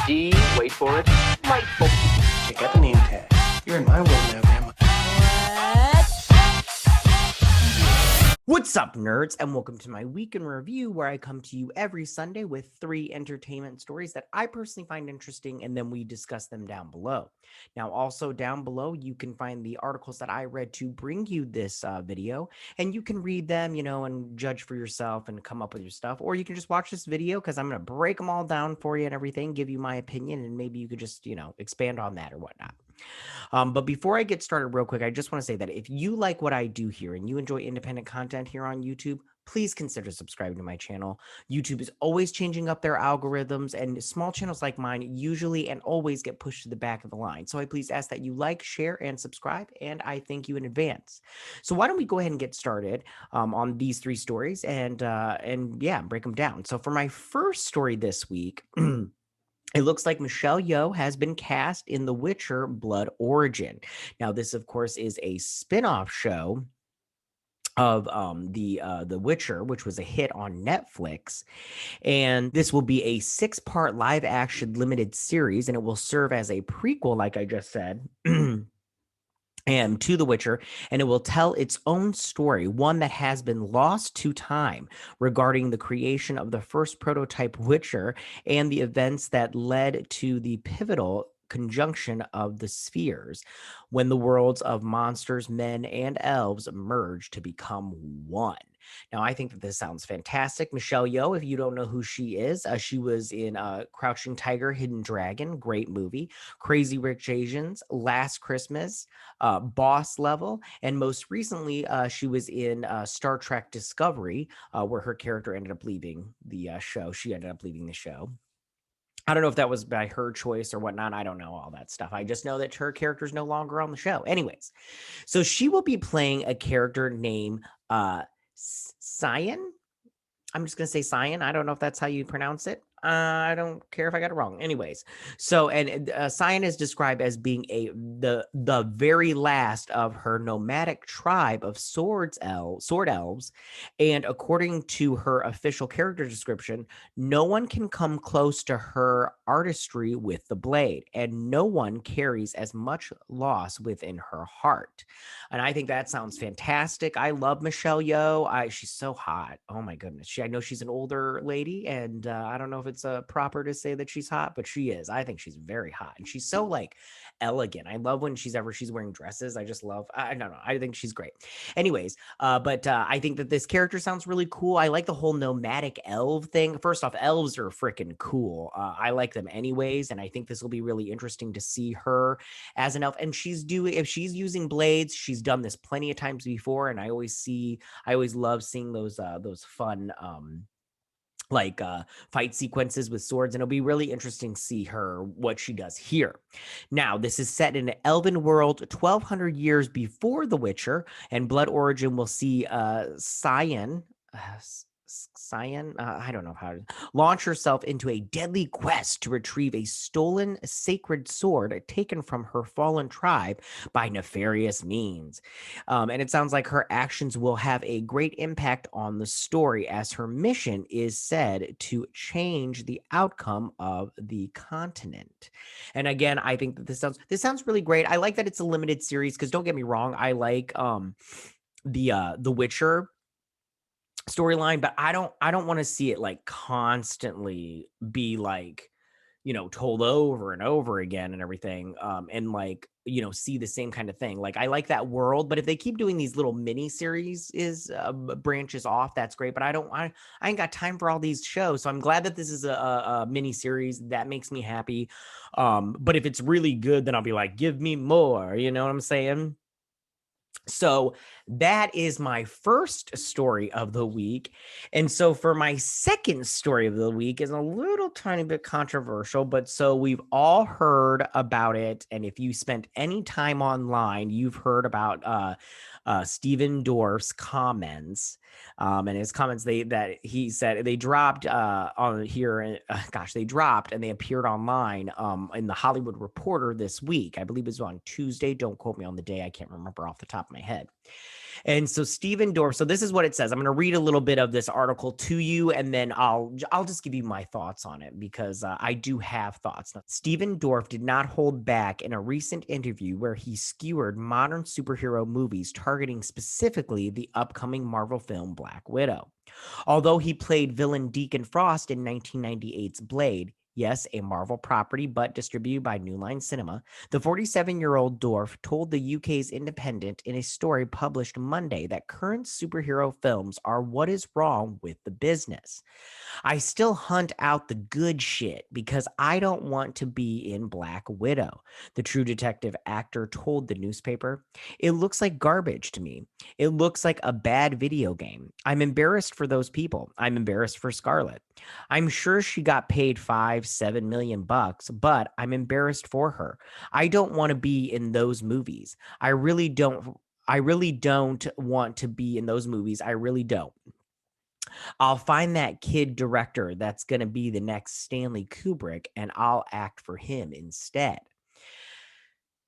D, wait for it, delightful. Check out the name tag. You're in my world now, Grandma. What's up, nerds, and welcome to my week in review, where I come to you every Sunday with 3 entertainment stories that I personally find interesting, and then we discuss them down below. Now, also down below, you can find the articles that I read to bring you this video, and you can read them, and judge for yourself and come up with your stuff, or you can just watch this video because I'm going to break them all down for you and everything, give you my opinion, and maybe you could just, expand on that or whatnot. But before I get started real quick, I just want to say that if you like what I do here and you enjoy independent content here on YouTube, please consider subscribing to my channel. YouTube is always changing up their algorithms, and small channels like mine usually and always get pushed to the back of the line. So I please ask that you like, share, and subscribe, and I thank you in advance. So why don't we go ahead and get started on these 3 stories and yeah, break them down. So for my first story this week, it looks like Michelle Yeoh has been cast in The Witcher: Blood Origin. Now, this, of course, is a spin-off show of the Witcher, which was a hit on Netflix. And this will be a 6-part live-action limited series, and it will serve as a prequel, like I just said. And to The Witcher, and it will tell its own story, one that has been lost to time, regarding the creation of the first prototype Witcher and the events that led to the pivotal conjunction of the spheres, when the worlds of monsters, men, and elves merge to become one. Now, I think that this sounds fantastic. Michelle Yeoh, if you don't know who she is, she was in Crouching Tiger, Hidden Dragon, great movie, Crazy Rich Asians, Last Christmas, Boss Level, and most recently, she was in Star Trek Discovery, where her character ended up leaving the show. She ended up leaving the show. I don't know if that was by her choice or whatnot. I don't know all that stuff. I just know that her character is no longer on the show. Anyways, so she will be playing a character named Scian. I'm just going to say Scian. I don't know if that's how you pronounce it. I don't care if I got it wrong. Anyways, so and Scian is described as being the very last of her nomadic tribe of sword elves, and according to her official character description, no one can come close to her artistry with the blade, and no one carries as much loss within her heart. And I think that sounds fantastic. I love Michelle Yeoh. She's so hot. Oh my goodness. I know she's an older lady, and I don't know if it's proper to say that she's hot, but she is. I think she's very hot, and she's so like elegant. I love when she's wearing dresses. I just love. I don't know. I think she's great. Anyways, but I think that this character sounds really cool. I like the whole nomadic elf thing. First off, elves are freaking cool. I like them anyways, and I think this will be really interesting to see her as an elf. And if she's using blades, she's done this plenty of times before, and I always love seeing those fun fight sequences with swords, and it'll be really interesting to see what she does here. Now, this is set in an elven world 1200 years before The Witcher, and Blood Origin will see Scian, I don't know how to launch herself into a deadly quest to retrieve a stolen sacred sword taken from her fallen tribe by nefarious means. And it sounds like her actions will have a great impact on the story, as her mission is said to change the outcome of the continent. And again, I think that this sounds really great. I like that it's a limited series, because don't get me wrong, I like the Witcher storyline, but I don't want to see it like constantly be like, told over and over again and everything, and like, see the same kind of thing. Like, I like that world, but if they keep doing these little mini series branches off, that's great. But I ain't got time for all these shows, so I'm glad that this is a mini series. That makes me happy. But if it's really good, then I'll be like, give me more, you know what I'm saying? So that is my first story of the week. And so for my second story of the week is a little tiny bit controversial, but so we've all heard about it. And if you spent any time online, you've heard about Stephen Dorff's comments. And his comments that he said they dropped on here. They dropped and they appeared online in the Hollywood Reporter this week. I believe it was on Tuesday. Don't quote me on the day. I can't remember off the top of my head. And so Stephen Dorff, so this is what it says. I'm going to read a little bit of this article to you, and then I'll just give you my thoughts on it because I do have thoughts. Now, Stephen Dorff did not hold back in a recent interview where he skewered modern superhero movies targeting specifically the upcoming Marvel film Black Widow. Although he played villain Deacon Frost in 1998's Blade, yes, a Marvel property, but distributed by New Line Cinema, the 47-year-old Dorff told the UK's Independent in a story published Monday that current superhero films are what is wrong with the business. I still hunt out the good shit because I don't want to be in Black Widow, the True Detective actor told the newspaper. It looks like garbage to me. It looks like a bad video game. I'm embarrassed for those people. I'm embarrassed for Scarlett. I'm sure she got paid $5-7 million bucks, but I'm embarrassed for her. I don't want to be in those movies. I really don't want to be in those movies. I really don't. I'll find that kid director that's going to be the next Stanley Kubrick, and I'll act for him instead.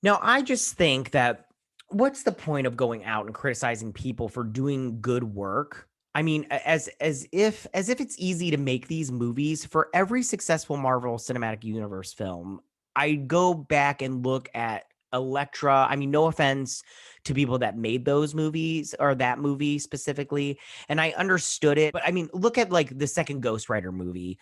Now, I just think that what's the point of going out and criticizing people for doing good work? I mean, as if it's easy to make these movies. For every successful Marvel Cinematic Universe film, I go back and look at Elektra. I mean, no offense to people that made those movies or that movie specifically, and I understood it, but I mean, look at like the second Ghost Rider movie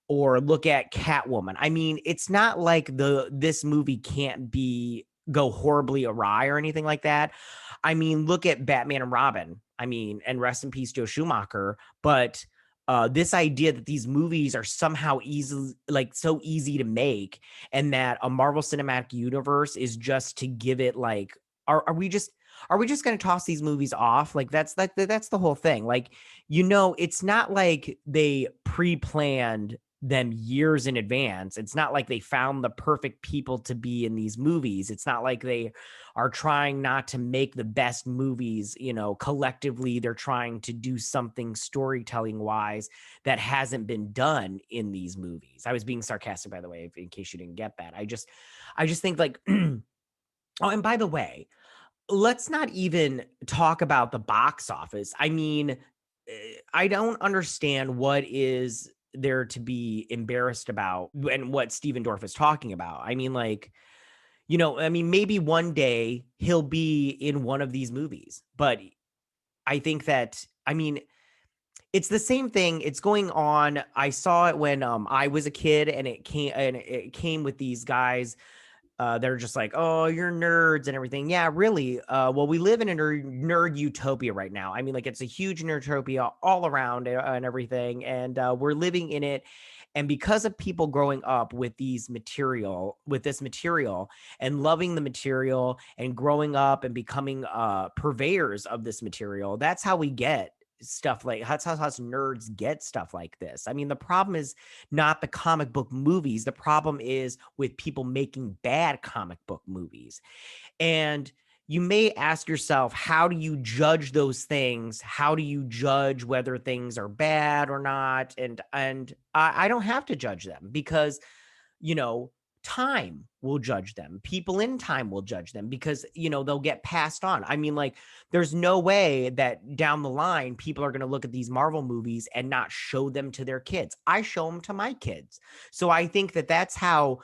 or look at Catwoman. I mean, it's not like this movie can't go horribly awry or anything like that. I mean, look at Batman and Robin. I mean, and rest in peace, Joe Schumacher. But this idea that these movies are somehow so easy to make, and that a Marvel Cinematic Universe is just to give it like, are we just going to toss these movies off? Like that's the whole thing. Like, it's not like they pre-planned them years in advance. It's not like they found the perfect people to be in these movies. It's not like they are trying not to make the best movies, collectively. They're trying to do something storytelling wise that hasn't been done in these movies. I was being sarcastic, by the way, in case you didn't get that. I just think like, oh, and by the way, let's not even talk about the box office. I mean, I don't understand what is there to be embarrassed about and what Stephen Dorff is talking about. I mean, like, maybe one day he'll be in one of these movies, but I think that, I mean, it's the same thing. It's going on. I saw it when I was a kid, and it came with these guys. They're just like, oh, you're nerds and everything. Yeah, really. Well, we live in a nerd utopia right now. I mean, like, it's a huge nerdtopia all around and everything. And we're living in it. And because of people growing up with this material and loving the material and growing up and becoming purveyors of this material, that's how we get stuff like that's how us nerds get stuff like this. I mean, the problem is not the comic book movies. The problem is with people making bad comic book movies. And you may ask yourself, how do you judge those things? How do you judge whether things are bad or not? And I don't have to judge them because, time will judge them. People in time will judge them because, they'll get passed on. I mean, like, there's no way that down the line, people are going to look at these Marvel movies and not show them to their kids. I show them to my kids. So I think that that's how,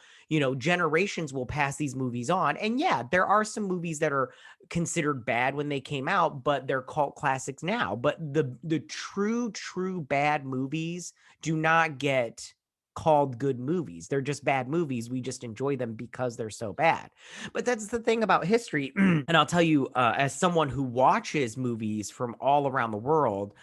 generations will pass these movies on. And yeah, there are some movies that are considered bad when they came out, but they're cult classics now. But the true bad movies do not get called good movies. They're just bad movies. We just enjoy them because they're so bad. But that's the thing about history. And I'll tell you, as someone who watches movies from all around the world,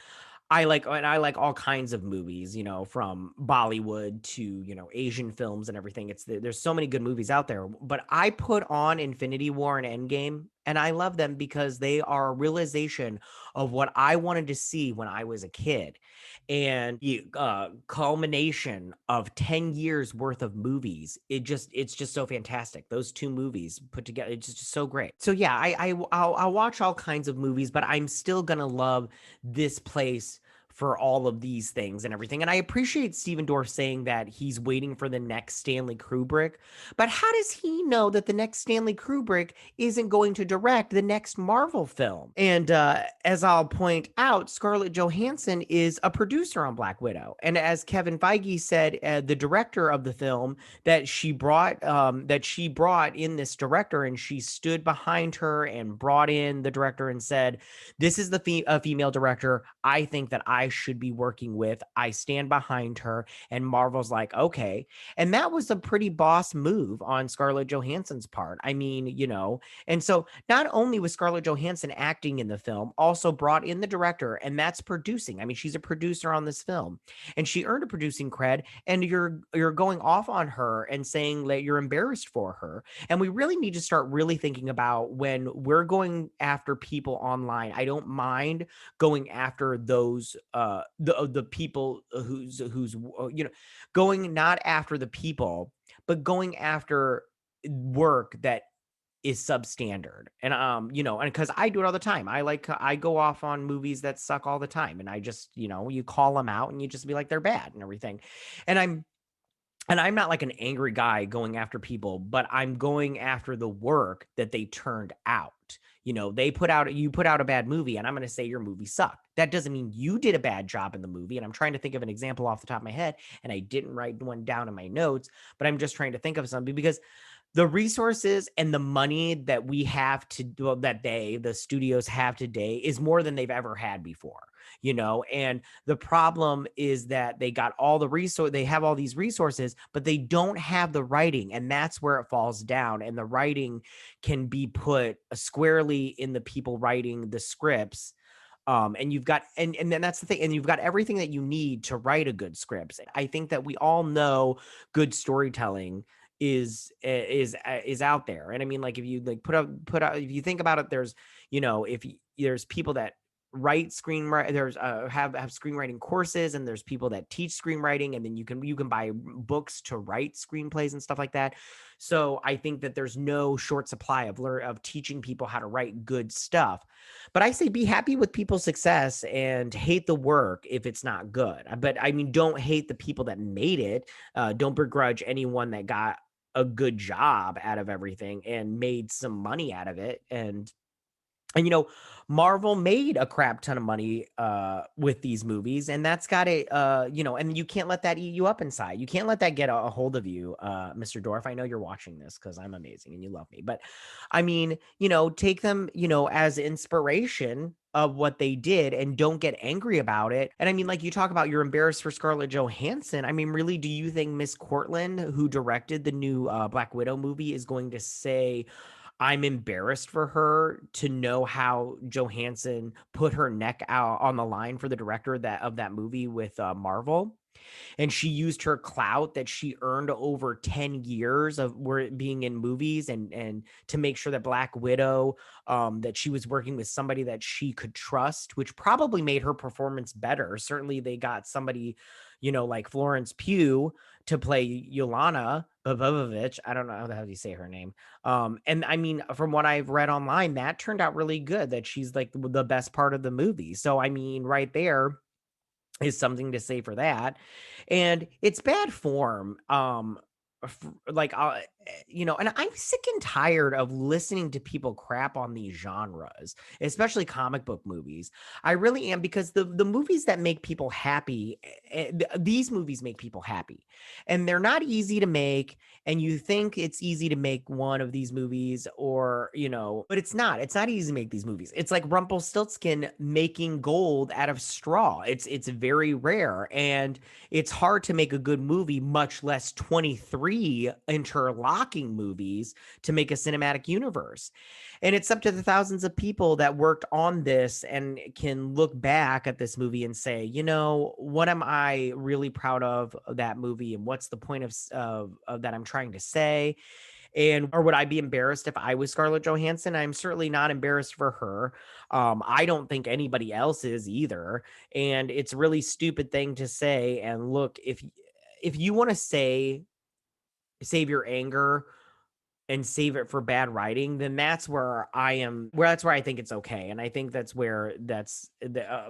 I like all kinds of movies, from Bollywood to, Asian films and everything. There's so many good movies out there, but I put on Infinity War and Endgame, and I love them because they are a realization of what I wanted to see when I was a kid. And the culmination of 10 years worth of movies. It's just so fantastic. Those two movies put together, it's just so great. So yeah, I'll watch all kinds of movies, but I'm still going to love this place for all of these things and everything. And I appreciate Stephen Dorff saying that he's waiting for the next Stanley Kubrick. But how does he know that the next Stanley Kubrick isn't going to direct the next Marvel film? And as I'll point out, Scarlett Johansson is a producer on Black Widow. And as Kevin Feige said, the director of the film that she brought in this director, and she stood behind her and brought in the director and said, this is a female director I think that I should be working with. I stand behind her. And Marvel's like, okay. And that was a pretty boss move on Scarlett Johansson's part. I mean, and so not only was Scarlett Johansson acting in the film, also brought in the director, and that's producing. I mean, she's a producer on this film, and she earned a producing cred, and you're going off on her and saying that you're embarrassed for her. And we really need to start really thinking about when we're going after people online. I don't mind going after those the people who's going not after the people, but going after work that is substandard. And and because I do it all the time. I go off on movies that suck all the time, and I just, you call them out and you just be like, they're bad and everything. And I'm not like an angry guy going after people, but I'm going after the work that they turned out. You put out a bad movie, and I'm going to say your movie sucked. That doesn't mean you did a bad job in the movie. And I'm trying to think of an example off the top of my head, and I didn't write one down in my notes, but I'm just trying to think of something, because the resources and the money that we have the studios have today is more than they've ever had before. And the problem is that they have all these resources, but they don't have the writing, and that's where it falls down. And the writing can be put squarely in the people writing the scripts. And you've got, and then that's the thing, and you've got everything that you need to write a good script. I think that we all know good storytelling is out there. And I mean, like, if you like put out, if you think about it, there's, there's people that write screenwriting, there's have screenwriting courses, and there's people that teach screenwriting, and then you can buy books to write screenplays and stuff like that. So I think that there's no short supply of teaching people how to write good stuff. But I say be happy with people's success and hate the work if it's not good. But I mean, don't hate the people that made it. Don't begrudge anyone that got a good job out of everything and made some money out of it. And Marvel made a crap ton of money with these movies, and that's got it, and you can't let that eat you up inside. You can't let that get a hold of you, Mr. Dorff. I know you're watching this because I'm amazing and you love me, but I mean, take them, as inspiration of what they did, and don't get angry about it. And I mean, like, you talk about you're embarrassed for Scarlett Johansson. I mean, really, do you think Miss Cortland, who directed the new Black Widow movie, is going to say, I'm embarrassed for her to know how Johansson put her neck out on the line for the director of that movie with Marvel? And she used her clout that she earned over 10 years of being in movies, and to make sure that Black Widow, that she was working with somebody that she could trust, which probably made her performance better. Certainly they got somebody, like Florence Pugh to play Yolana Bobovich. I don't know how you say her name. And I mean, from what I've read online, that turned out really good, that she's like the best part of the movie. So, I mean, right there is something to say for that. And it's bad form. Like, and I'm sick and tired of listening to people crap on these genres, especially comic book movies. I really am, because the movies that make people happy, these movies make people happy, and they're not easy to make. And you think it's easy to make one of these movies, or but it's not easy to make these movies. It's like Rumpelstiltskin making gold out of straw. It's very rare, and it's hard to make a good movie, much less 23 interlocking movies to make a cinematic universe. And it's up to the thousands of people that worked on this and can look back at this movie and say, what am I really proud of that movie, and what's the point of that I'm trying to say? And or would I be embarrassed if I was Scarlett Johansson? I'm certainly not embarrassed for her. I don't think anybody else is either. And it's a really stupid thing to say. And look, if you want to save your anger and save it for bad writing, then that's where I am. Where that's where I think it's okay, and I think that's where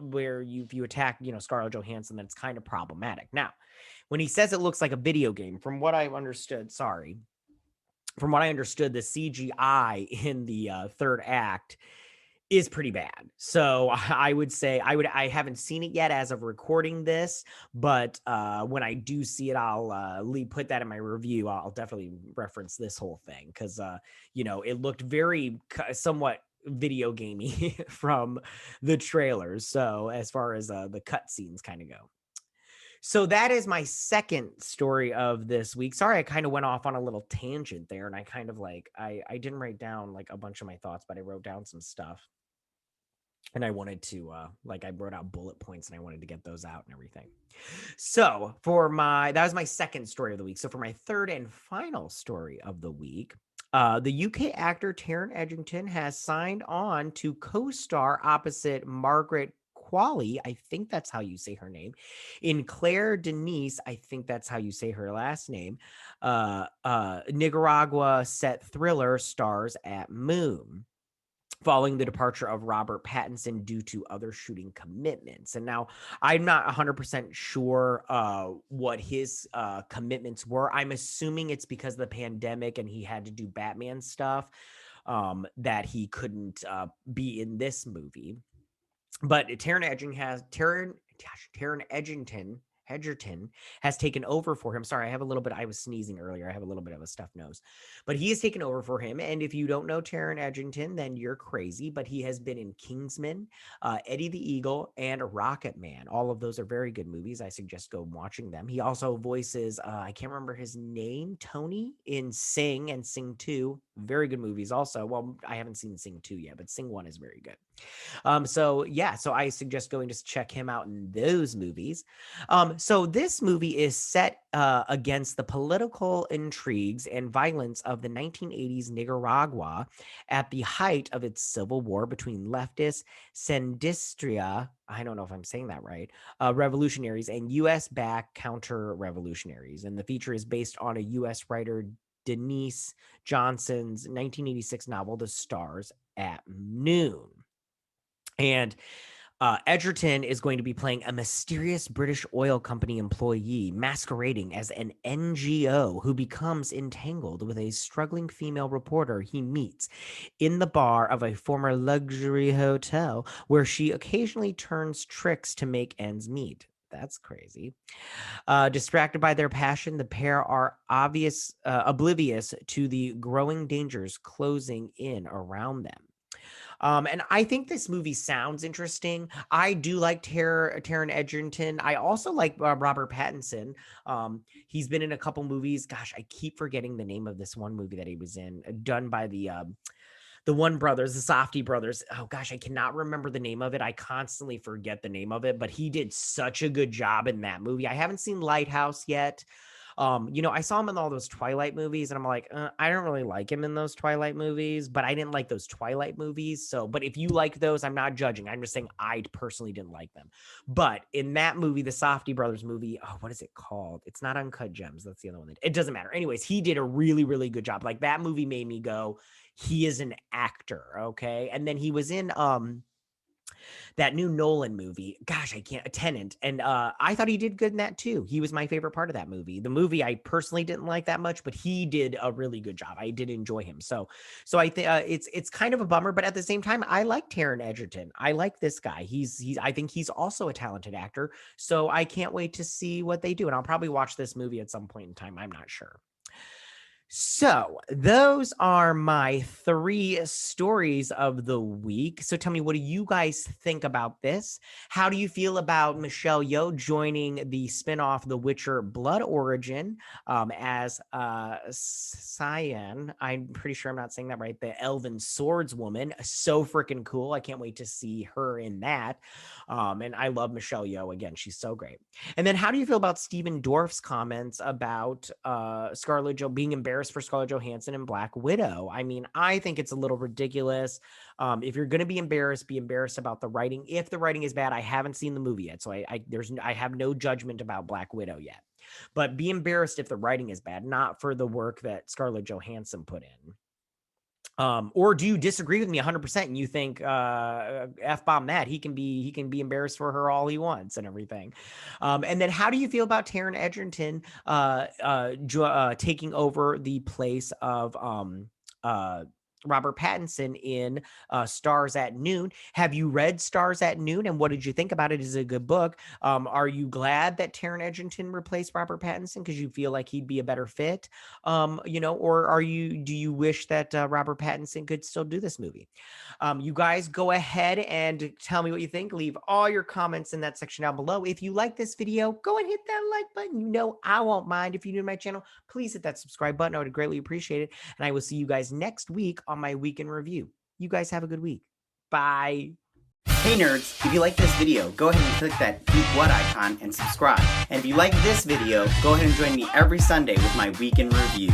where if you attack Scarlett Johansson, that's kind of problematic. Now, when he says it looks like a video game, from what I've understood, from what I understood, the CGI in the third act is pretty bad. So I would say I haven't seen it yet as of recording this, but when I do see it, I'll put that in my review. I'll definitely reference this whole thing because it looked very somewhat video gamey from the trailers. So as far as the cutscenes kind of go. So that is my second story of this week. Sorry, I kind of went off on a little tangent there, and I kind of I didn't write down like a bunch of my thoughts, but I wrote down some stuff. And I wanted to I wrote out bullet points and I wanted to get those out and everything. So that was my second story of the week. So for my third and final story of the week, the UK actor Taron Egerton has signed on to co-star opposite Margaret Qualley, I think that's how you say her name, in Claire Denis, I think that's how you say her last name, Nicaragua set thriller Stars at Moon, following the departure of Robert Pattinson due to other shooting commitments. And now I'm not 100% sure what his commitments were. I'm assuming it's because of the pandemic and he had to do Batman stuff that he couldn't be in this movie. But Taron Egerton has taken over for him. Sorry, I was sneezing earlier. I have a little bit of a stuffed nose, but he has taken over for him. And if you don't know Taron Egerton, then you're crazy, but he has been in Kingsman, Eddie the Eagle, and Rocket Man. All of those are very good movies. I suggest go watching them. He also voices, I can't remember his name, Tony, in Sing and Sing 2. Very good movies also. Well, I haven't seen Sing 2 yet, but Sing 1 is very good. So I suggest going to check him out in those movies. So this movie is set against the political intrigues and violence of the 1980s Nicaragua at the height of its civil war between leftist Sandinista, I don't know if I'm saying that right, revolutionaries and U.S.-backed counter-revolutionaries. And the feature is based on a U.S. writer, Denis Johnson's 1986 novel, The Stars at Noon. And Egerton is going to be playing a mysterious British oil company employee masquerading as an NGO who becomes entangled with a struggling female reporter he meets in the bar of a former luxury hotel where she occasionally turns tricks to make ends meet. That's crazy. Distracted by their passion, the pair are oblivious to the growing dangers closing in around them. And I think this movie sounds interesting. I do like Taron Egerton. I also like Robert Pattinson. He's been in a couple movies. Gosh, I keep forgetting the name of this one movie that he was in, done by the one brothers, the Safdie brothers. Oh gosh, I cannot remember the name of it. I constantly forget the name of it, but he did such a good job in that movie. I haven't seen Lighthouse yet. I saw him in all those Twilight movies, and I'm like, I don't really like him in those Twilight movies, but I didn't like those Twilight movies. So, but if you like those, I'm not judging. I'm just saying I personally didn't like them. But in that movie, the Safdie brothers movie, what is it called? It's not Uncut Gems. That's the other one. It doesn't matter. Anyways, he did a really, really good job. Like that movie made me go, he is an actor. Okay. And then he was in, that new Nolan movie. Gosh, I can't, Tenant. And I thought he did good in that too. He was my favorite part of that movie. The movie I personally didn't like that much, but he did a really good job. I did enjoy him. So I think it's kind of a bummer, but at the same time, I like Taron Egerton. I like this guy. I think he's also a talented actor. So I can't wait to see what they do. And I'll probably watch this movie at some point in time. I'm not sure. So those are my 3 stories of the week. So tell me, what do you guys think about this? How do you feel about Michelle Yeoh joining the spinoff The Witcher Blood Origin as Scian? I'm pretty sure I'm not saying that right. The Elven Swordswoman. So freaking cool. I can't wait to see her in that. And I love Michelle Yeoh. Again, she's so great. And then how do you feel about Stephen Dorff's comments about Scarlett Johansson being embarrassed embarrassed for Scarlett Johansson and Black Widow. I mean, I think it's a little ridiculous. If you're going to be embarrassed about the writing. If the writing is bad, I haven't seen the movie yet, so I have no judgment about Black Widow yet. But be embarrassed if the writing is bad, not for the work that Scarlett Johansson put in. Or do you disagree with me 100% and you think F-bomb that he can be embarrassed for her all he wants and everything? And then how do you feel about Taron Egerton taking over the place of Robert Pattinson in Stars at Noon? Have you read Stars at Noon, and what did you think about it? Is it a good book? Are you glad that Taron Egerton replaced Robert Pattinson because you feel like he'd be a better fit? Or do you wish that Robert Pattinson could still do this movie? You guys go ahead and tell me what you think. Leave all your comments in that section down below. If you like this video, go and hit that like button. You know I won't mind. If you're new to my channel, please hit that subscribe button. I would greatly appreciate it. And I will see you guys next week on my week in review. You guys have a good week. Bye. Hey nerds, if you like this video, go ahead and click that Geek What icon and subscribe. And if you like this video, go ahead and join me every Sunday with my week in review.